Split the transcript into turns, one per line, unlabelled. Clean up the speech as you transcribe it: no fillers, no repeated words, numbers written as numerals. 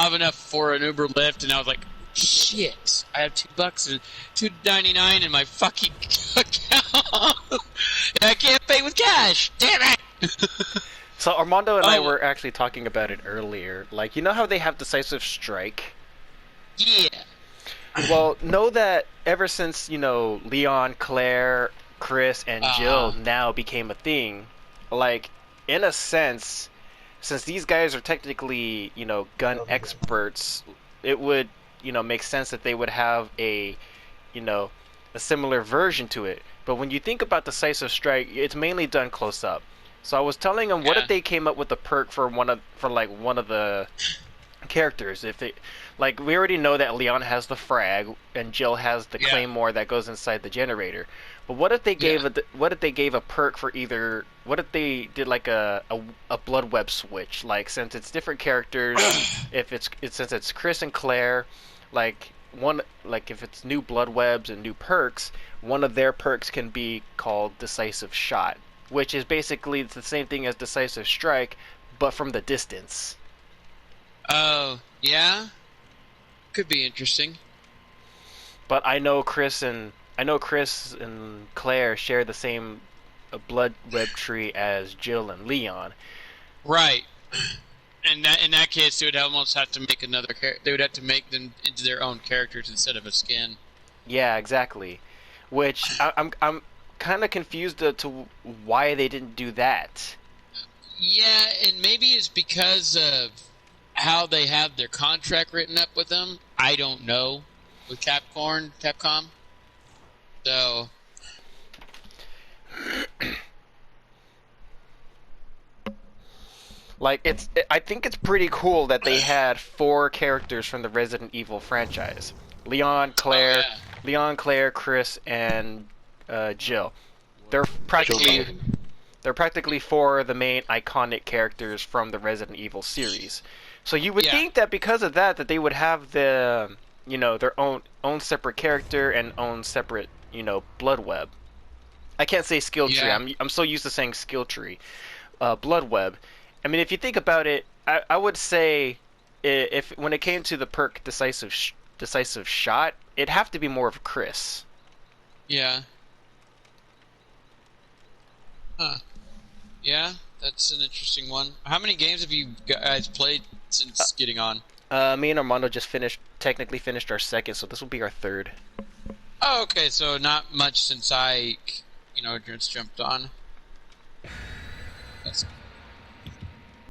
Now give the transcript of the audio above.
have enough for an Uber Lyft, and I was like, shit, I have $2 and $2.99 in my fucking account. And I can't pay with cash. Damn it!
So Armando and I
Oh,
were actually talking about it earlier. Like, you know how they have decisive strike?
yeah.
Well, know that ever since, Leon, Claire, Chris, and Jill
Uh,
now became a thing, like, in a sense, since these guys are technically, gun experts, it would, make sense that they would have you know, a similar version to it. But when you think about decisive strike, it's mainly done close up. So I was telling them, what
yeah.
if they came up with a perk for one of the characters? If it, like, we already know that Leon has the frag and Jill has the
Yeah.
claymore that goes inside the generator. But what if they
Yeah.
gave a perk for either? What if they did like a blood web switch? Like, since it's different characters, if since it's Chris and Claire, if it's new blood webs and new perks, one of their perks can be called decisive shot, which is basically the same thing as decisive strike, but from the distance.
Oh, yeah. Could be interesting.
But I know Chris and Claire share the same blood web tree as Jill and Leon.
Right. And in that case, they would almost have to make another. They would have to make them into their own characters instead of a skin.
Yeah, exactly. Which I'm kind of confused to why they didn't do that.
Yeah, and maybe it's because of how they have their contract written up with them. I don't know with Capcom. So
Like I think it's pretty cool that they had four characters from the Resident Evil franchise: Leon,
oh
Claire,
yeah,
Chris, and Jill. They're
Jill.
practically they're practically four of the main iconic characters from the Resident Evil series. So you would
Yeah.
think that because of that, that they would have their own separate character and own separate blood web. I can't say skill tree.
Yeah.
I'm so used to saying skill tree. Blood web. I mean, if you think about it, I would say if when it came to the perk decisive shot, it'd have to be more of Chris.
Yeah. Huh. Yeah, that's an interesting one. How many games have you guys played since getting on?
Me and Armando just technically finished our second, so this will be our third.
Oh, okay. So not much since I, just jumped on. That's